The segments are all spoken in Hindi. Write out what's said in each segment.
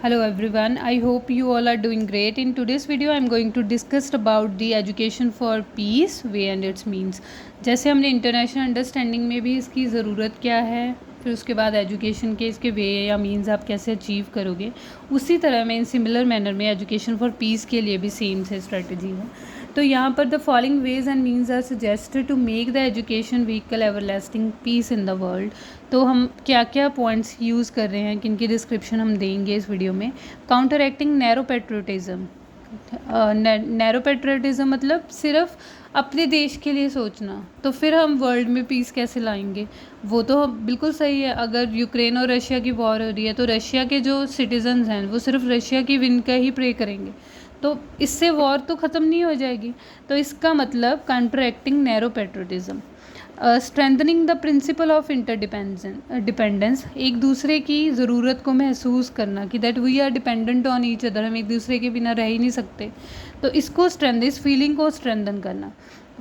Hello everyone, I hope you all are doing great. In today's video I am going to discuss about the education for peace way and its means. जैसे हमने इंटरनेशनल अंडरस्टैंडिंग में भी इसकी ज़रूरत क्या है, फिर उसके बाद एजुकेशन के इसके वे या मीन्स आप कैसे अचीव करोगे, उसी तरह में इन सिमिलर मैनर में एजुकेशन फॉर पीस के लिए भी सेम से स्ट्रेटजी है. तो यहाँ पर the following ways and means are suggested to make the education vehicle everlasting peace in the world. तो हम क्या क्या पॉइंट्स यूज़ कर रहे हैं, किन की डिस्क्रिप्शन हम देंगे इस वीडियो में. Counter acting narrow patriotism. Narrow patriotism मतलब सिर्फ अपने देश के लिए सोचना. तो फिर हम वर्ल्ड में पीस कैसे लाएंगे? वो तो बिल्कुल सही है. अगर यूक्रेन और रशिया की वॉर हो रही है तो रशिया के जो सिटीजन्स हैं वो सिर्फ रशिया की विन का ही प्रे करेंगे, तो इससे वॉर तो ख़त्म नहीं हो जाएगी. तो इसका मतलब counter acting narrow patriotism. Strengthening the principle of dependence. एक दूसरे की ज़रूरत को महसूस करना कि that we are dependent on each other, हम एक दूसरे के बिना रह ही नहीं सकते. तो इसको इस फीलिंग को स्ट्रेंथन करना.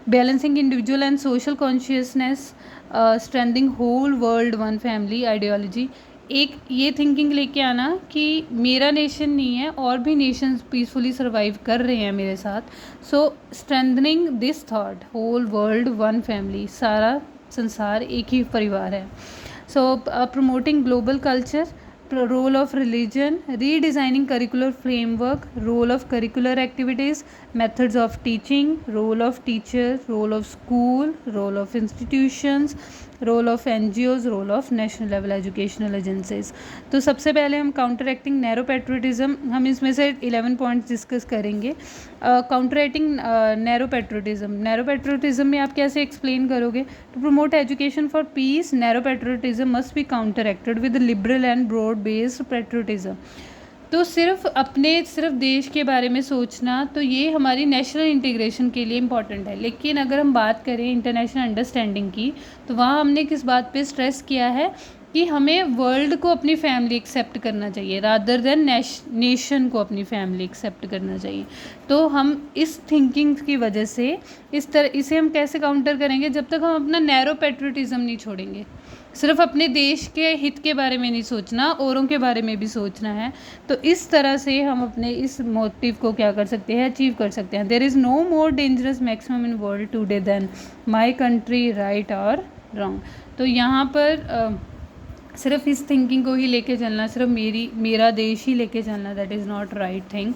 Balancing individual and social consciousness. Strengthening whole world one family ideology. एक ये थिंकिंग लेके आना कि मेरा नेशन नहीं है, और भी नेशंस पीसफुली सर्वाइव कर रहे हैं मेरे साथ. So strengthening this thought whole world one family, सारा संसार एक ही परिवार है. So promoting global culture. Role of religion. Redesigning curricular framework. Role of curricular activities. Methods of teaching. Role of teacher. Role of school. Role of institutions. Role of NGOs. Role of national level educational agencies. तो सबसे पहले हम काउंटर एक्टिंग नैरो पेट्रोटिज़म, हम इसमें से 11 पॉइंट्स डिस्कस करेंगे. Counter acting narrow patriotism. Narrow patriotism में आप कैसे एक्सप्लेन करोगे? To promote education for peace narrow patriotism must be counter acted with liberal and broad based patriotism. तो सिर्फ देश के बारे में सोचना, तो ये हमारी नेशनल इंटीग्रेशन के लिए इम्पॉर्टेंट है. लेकिन अगर हम बात करें इंटरनेशनल अंडरस्टैंडिंग की, तो वहाँ हमने किस बात पे स्ट्रेस किया है कि हमें वर्ल्ड को अपनी फैमिली एक्सेप्ट करना चाहिए रादर देन नेशन को अपनी फैमिली एक्सेप्ट करना चाहिए. तो हम इस थिंकिंग की वजह से इसे हम कैसे काउंटर करेंगे? जब तक हम अपना नैरो पेट्रोटिज़म नहीं छोड़ेंगे. सिर्फ अपने देश के हित के बारे में नहीं सोचना, औरों के बारे में भी सोचना है. तो इस तरह से हम अपने इस मोटिव को क्या कर सकते हैं, अचीव कर सकते हैं. There is no more dangerous maximum in world today than my country right और रॉन्ग. तो यहाँ पर सिर्फ इस थिंकिंग को ही लेके चलना, सिर्फ मेरा देश ही लेके चलना, that is not right thing.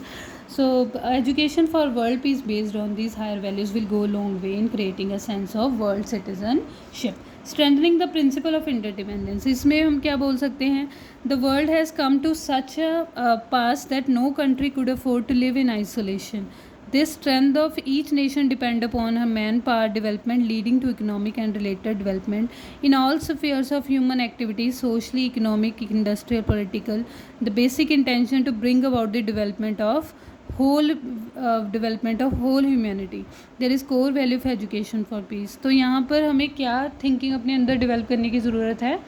So education for world peace based on these higher values will go a long way in creating a sense of world citizenship. Strengthening the principle of interdependence. इसमें हम क्या बोल सकते हैं? The world has come to such a pass that no country could afford to live in isolation. This strength of each nation depend upon her manpower development, leading to economic and related development in all spheres of human activities, socially, economic, industrial, political. The basic intention to bring about the development of whole humanity. There is core value of education for peace. तो यहाँ पर हमें क्या थिंकिंग अपने अंदर डेवलप करने की ज़रूरत है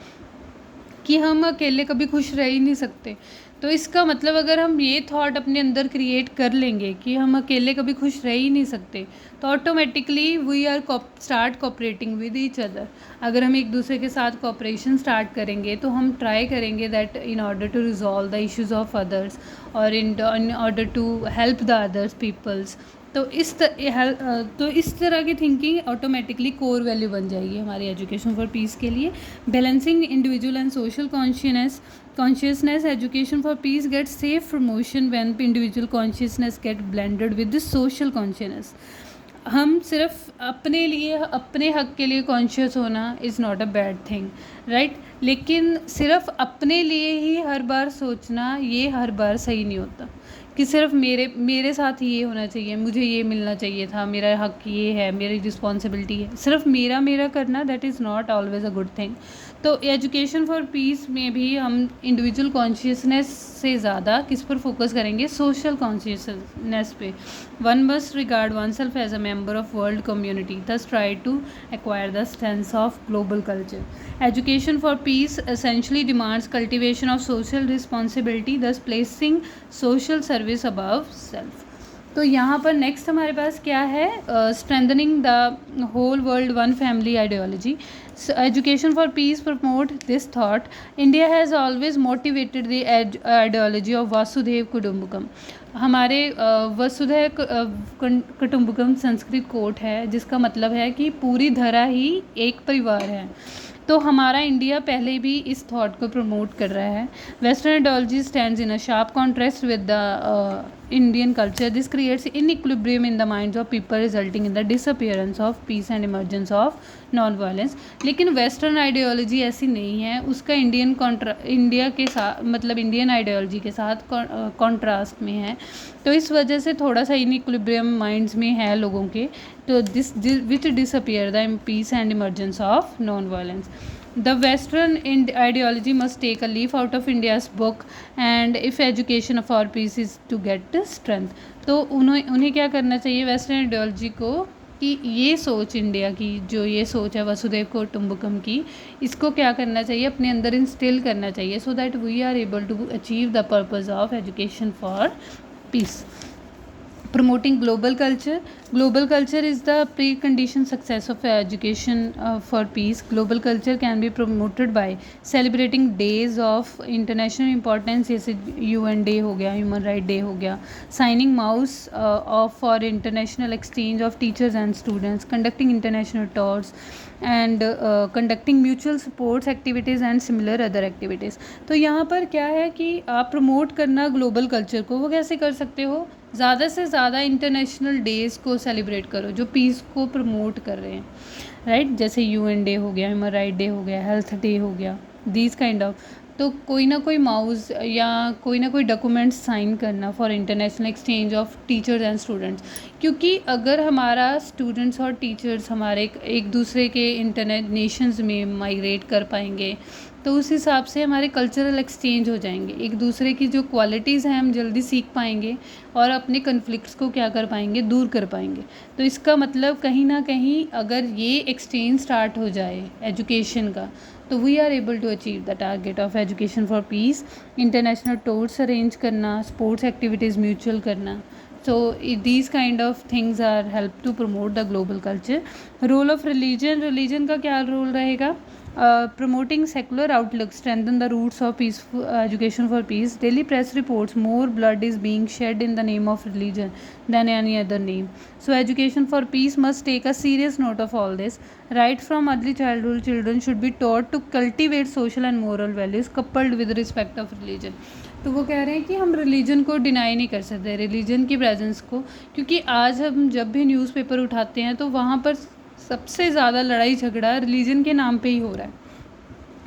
कि हम अकेले कभी खुश रह ही नहीं सकते. तो इसका मतलब अगर हम ये थॉट अपने अंदर क्रिएट कर लेंगे कि हम अकेले कभी खुश रह ही नहीं सकते, तो automatically we are start cooperating with each other. अगर हम एक दूसरे के साथ कोऑपरेशन स्टार्ट करेंगे तो हम ट्राई करेंगे that in order to resolve the issues of others और in order to help the others peoples. तो इस तरह की थिंकिंग ऑटोमेटिकली कोर वैल्यू बन जाएगी हमारी एजुकेशन फॉर पीस के लिए. Balancing individual and social consciousness. Education for peace gets safe promotion when individual consciousness get blended with the social consciousness. हम सिर्फ अपने लिए, अपने हक के लिए कॉन्शियस होना is not a bad thing, right. लेकिन सिर्फ अपने लिए ही हर बार सोचना, ये हर बार सही नहीं होता कि सिर्फ मेरे साथ ही ये होना चाहिए, मुझे ये मिलना चाहिए था, मेरा हक ये है, मेरी रिस्पॉन्सिबिलिटी है. सिर्फ मेरा करना, that is not always a good thing. तो एजुकेशन फॉर पीस में भी हम इंडिविजुअल कॉन्शियसनेस से ज़्यादा किस पर फोकस करेंगे? सोशल कॉन्शियसनेस पे. One must regard oneself as a member of world community, thus try to acquire the sense of global culture. Education for peace essentially demands cultivation of social responsibility, thus placing social service above self. तो यहाँ पर नेक्स्ट हमारे पास क्या है, strengthening the whole world one family ideology. Education for peace promote this thought. India has always motivated the ideology of Vasudev Kutumbakam. हमारे वसुधैव कुटुम्बकम संस्कृत कोट है जिसका मतलब है कि पूरी धरा ही एक परिवार है. तो हमारा इंडिया पहले भी इस थॉट को प्रमोट कर रहा है. Western ideology stands in a sharp contrast with the Indian culture. This creates inequilibrium in the minds of people, resulting in the disappearance of peace and emergence of non-violence. लेकिन वेस्टर्न आइडियोलॉजी ऐसी नहीं है, उसका इंडिया के साथ मतलब इंडियन आइडियोलॉजी के साथ कॉन्ट्रास्ट में है. तो इस वजह से थोड़ा सा इनइक्विलिब्रियम माइंड्स में है लोगों के. तो this which disappear the peace and emergence of non violence. The Western ideology must take a leaf out of India's book, and if education for peace is to get strength. तो उन्हें क्या करना चाहिए वेस्टर्न आइडियोलॉजी को कि ये सोच इंडिया की जो ये सोच है वसुधैव कुटुम्बकम की, इसको क्या करना चाहिए, अपने अंदर इंस्टिल करना चाहिए, so that we are able to achieve the purpose of education for peace. Promoting global culture. Global culture is the precondition success of education for peace. Global culture can be promoted by celebrating days of international importance, जैसे UN Day हो गया, Human Rights Day हो गया, signing MOUs for international exchange of teachers and students, conducting international tours and conducting mutual supports activities and similar other activities. तो यहाँ पर क्या है कि आप प्रमोट करना ग्लोबल कल्चर को, वो कैसे कर सकते हो, ज़्यादा से ज़्यादा इंटरनेशनल डेज़ को सेलिब्रेट करो जो पीस को प्रमोट कर रहे हैं, राइट. जैसे UN डे हो गया, ह्यूमन राइट डे हो गया, हेल्थ डे हो गया, दीज काइंड ऑफ. तो कोई ना कोई माउस या कोई ना कोई डॉक्यूमेंट्स साइन करना for international exchange of teachers and students. क्योंकि अगर हमारा स्टूडेंट्स और टीचर्स हमारे एक दूसरे के इंटरनेट नेशंस में माइग्रेट कर पाएंगे तो उस हिसाब से हमारे कल्चरल एक्सचेंज हो जाएंगे, एक दूसरे की जो क्वालिटीज़ हैं हम जल्दी सीख पाएंगे और अपने कन्फ्लिक्ट्स को क्या कर पाएंगे, दूर कर पाएंगे. तो इसका मतलब कहीं ना कहीं अगर ये एक्सचेंज स्टार्ट हो जाए एजुकेशन का तो we are able to achieve the target of education for peace. International tours arrange करना, स्पोर्ट्स एक्टिविटीज़ म्यूचुअल करना. So these kind of things are help to promote the global culture. Role of religion का क्या रोल रहेगा, promoting secular outlook, strengthen the roots of peaceful education for peace. Daily press reports more blood is being shed in the name of religion than any other name. So education for peace must take a serious note of all this. Right from early childhood, children should be taught to cultivate social and moral values coupled with respect of religion. तो वो कह रहे हैं कि हम रिलीजन को डिनाई नहीं कर सकते, रिलीजन की प्रेजेंस को, क्योंकि आज हम जब भी न्यूज़पेपर उठाते हैं तो वहाँ पर सबसे ज़्यादा लड़ाई झगड़ा रिलीजन के नाम पे ही हो रहा है.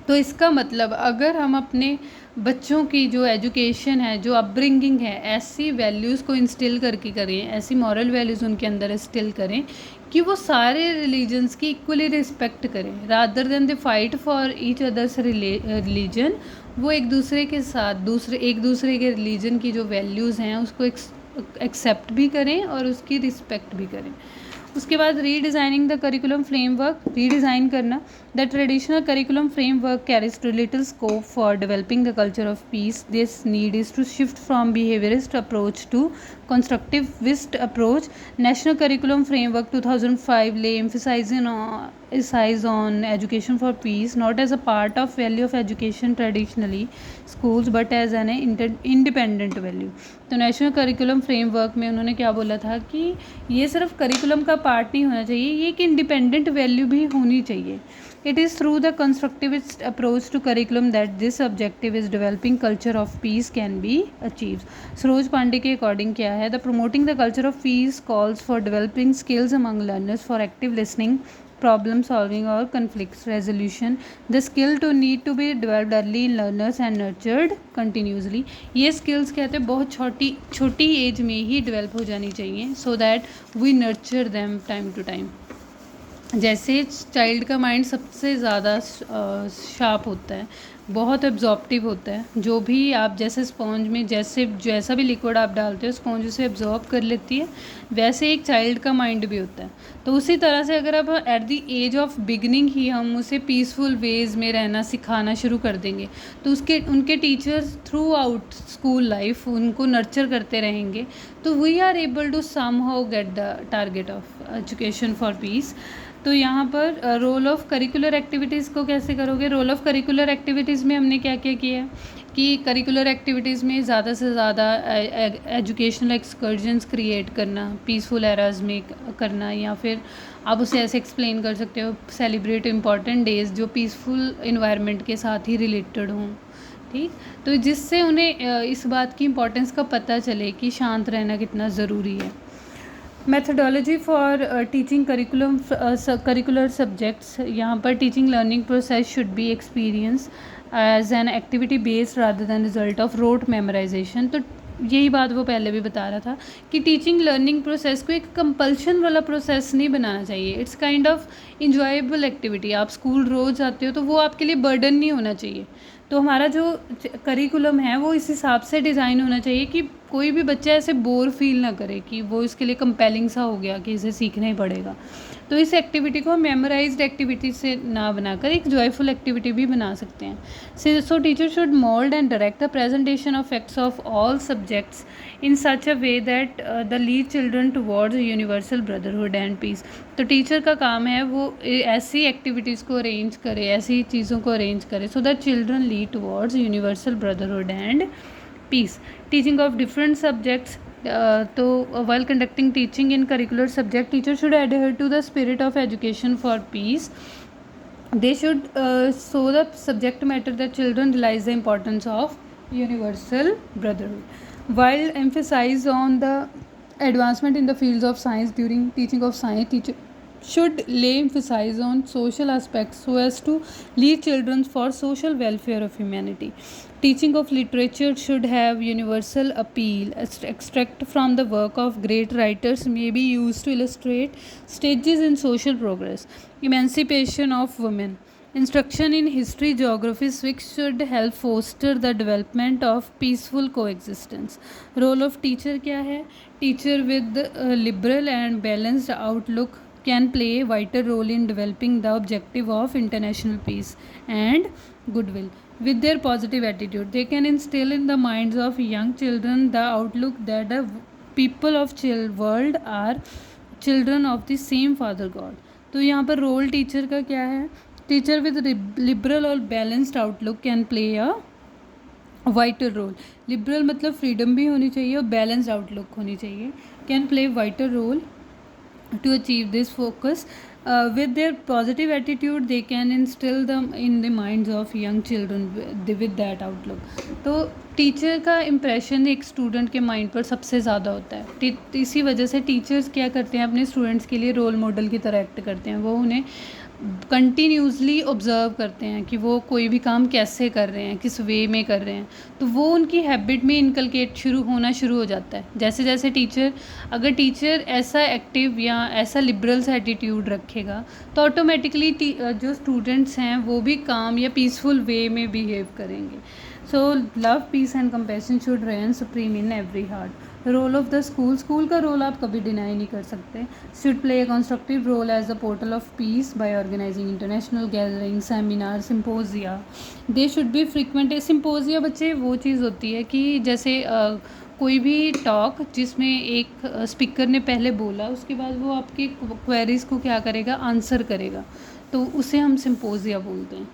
तो इसका मतलब अगर हम अपने बच्चों की जो एजुकेशन है, जो अपब्रिंगिंग है, ऐसी वैल्यूज़ को इंस्टिल करके करें, ऐसी मॉरल वैल्यूज़ उनके अंदर इंस्टिल करें कि वो सारे रिलीजन्स की इक्वली रिस्पेक्ट करें, rather than they fight for each others religion. वो एक दूसरे के साथ एक दूसरे के रिलीजन की जो वैल्यूज़ हैं उसको एक्सेप्ट भी करें और उसकी रिस्पेक्ट भी करें. उसके बाद redesigning the curriculum framework. Redesign करना. The traditional curriculum framework carries too little scope for developing the culture of peace. This need is to shift from behaviourist approach to constructivist approach. National Curriculum Framework 2005 lay emphasis on education for peace not as a part of value of education traditionally schools but as an independent value. तो नेशनल करिकुलम फ्रेमवर्क में उन्होंने क्या बोला था कि ये सिर्फ करिकुलम का पार्ट नहीं होना चाहिए, ये एक इंडिपेंडेंट वैल्यू भी होनी चाहिए. It is through the constructivist approach to curriculum that this objective is developing culture of peace can be achieved. Saroj Pandey के अकॉर्डिंग क्या है, the promoting the culture of peace calls for developing skills among learners for active listening, problem solving or conflict resolution. The skill to need to be developed early in learners and nurtured continuously. ये skills कहते हैं बहुत छोटी एज में ही डेवलप हो जानी चाहिए so that we nurture them time to time. जैसे चाइल्ड का माइंड सबसे ज़्यादा शार्प होता है, बहुत एब्जॉर्प्टिव होता है, जो भी आप जैसे स्पॉन्ज में जैसा भी लिक्विड आप डालते हो स्पॉन्ज उसे एब्जॉर्ब कर लेती है, वैसे एक चाइल्ड का माइंड भी होता है। तो उसी तरह से अगर अब at the age of beginning ही हम उसे पीसफुल वेज में रहना सिखाना शुरू कर देंगे, तो उनके teachers throughout school life उनको नर्चर करते रहेंगे, तो we are able to somehow get the target of education for peace. तो यहाँ पर रोल ऑफ करिकुलर एक्टिविटीज़ को कैसे करोगे? रोल ऑफ करिकुलर एक्टिविटीज़ में हमने क्या क्या किया है कि करिकुलर एक्टिविटीज़ में ज़्यादा से ज़्यादा एजुकेशनल एक्सकर्जन्स क्रिएट करना, पीसफुल एराज में करना, या फिर आप उसे ऐसे एक्सप्लेन कर सकते हो सेलिब्रेट इम्पॉर्टेंट डेज जो पीसफुल इन्वायरमेंट के साथ ही रिलेटेड हों। ठीक, तो जिससे उन्हें इस बात की इम्पोर्टेंस का पता चले कि शांत रहना कितना ज़रूरी है। Methodology for teaching curricular subjects, यहाँ पर teaching learning process should be experience as an activity based rather than result of rote memorisation. तो यही बात वो पहले भी बता रहा था कि टीचिंग लर्निंग प्रोसेस को एक कंपल्शन वाला प्रोसेस नहीं बनाना चाहिए। It's kind of enjoyable activity. आप स्कूल रोज़ जाते हो तो वो आपके लिए बर्डन नहीं होना चाहिए। तो हमारा जो करिकुलम है वो इस हिसाब से डिज़ाइन होना चाहिए कि कोई भी बच्चा ऐसे बोर फील ना करे कि वो इसके लिए कंपेलिंग सा हो गया कि इसे सीखना ही पड़ेगा। तो इस एक्टिविटी को मेमोराइज्ड एक्टिविटी से ना बनाकर एक जॉयफुल एक्टिविटी भी बना सकते हैं। So teacher should mould and direct the presentation of facts of all subjects in such a way that the lead children towards universal brotherhood and peace. तो टीचर का काम है वो ऐसी एक्टिविटीज़ को अरेंज करे, ऐसी चीज़ों को अरेंज करे so that children lead towards universal brotherhood and peace. Teaching of different subjects, तो while conducting teaching in curricular subject, teacher should adhere to the spirit of education for peace. They should show the subject matter that children realize the importance of universal brotherhood. While emphasize on the advancement in the fields of science, during teaching of science, teacher should lay emphasis on social aspects so as to lead children for social welfare of humanity. Teaching of literature should have universal appeal. Extract from the work of great writers may be used to illustrate stages in social progress. Emancipation of women. Instruction in history, geography, civics should help foster the development of peaceful coexistence. Role of teacher क्या है? Teacher with liberal and balanced outlook can play a vital role in developing the objective of international peace and goodwill. With their positive attitude, they can instill in the minds of young children the outlook that the people of world are children of the same Father God. तो यहाँ पर रोल टीचर का क्या है? टीचर विद लिबरल और balanced outlook can play a vital role. Liberal मतलब फ्रीडम भी होनी चाहिए और बैलेंस्ड आउटलुक होनी चाहिए। Can play vital role to achieve this focus. With their positive attitude they can instill them in the minds of young children with that outlook. तो टीचर का इम्प्रेशन एक स्टूडेंट के माइंड पर सबसे ज़्यादा होता है। इसी वजह से टीचर्स क्या करते हैं, अपने स्टूडेंट्स के लिए रोल मॉडल की तरह एक्ट करते हैं। वो उन्हें कंटिन्यूसली ऑब्ज़र्व करते हैं कि वो कोई भी काम कैसे कर रहे हैं, किस वे में कर रहे हैं, तो वो उनकी हैबिट में इनकलकेट होना शुरू हो जाता है। जैसे जैसे अगर टीचर ऐसा एक्टिव या ऐसा लिबरल सा एटीट्यूड रखेगा तो ऑटोमेटिकली जो स्टूडेंट्स हैं वो भी काम या पीसफुल वे में बिहेव करेंगे। So love, peace and compassion should reign supreme in every heart. Role of the school का रोल आप कभी डिनाई नहीं कर सकते। Should play a constructive role as a portal of peace by organising international gathering, seminar, symposia. They should be frequent. Symposia बच्चे वो चीज़ होती है कि जैसे कोई भी टॉक जिसमें एक स्पीकर ने पहले बोला, उसके बाद वो आपके क्वेरीज़ को क्या करेगा, आंसर करेगा, तो उसे हम सिम्पोजिया बोलते हैं।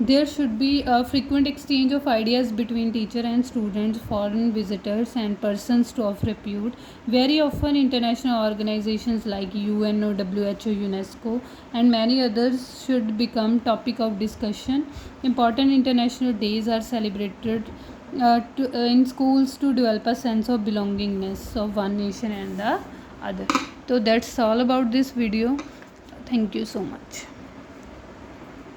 There should be a frequent exchange of ideas between teacher and students, foreign visitors and persons of repute. Very often international organizations like UNO, WHO, UNESCO and many others should become topic of discussion. Important international days are celebrated in schools to develop a sense of belongingness of one nation and the other. So that's all about this video. Thank you so much.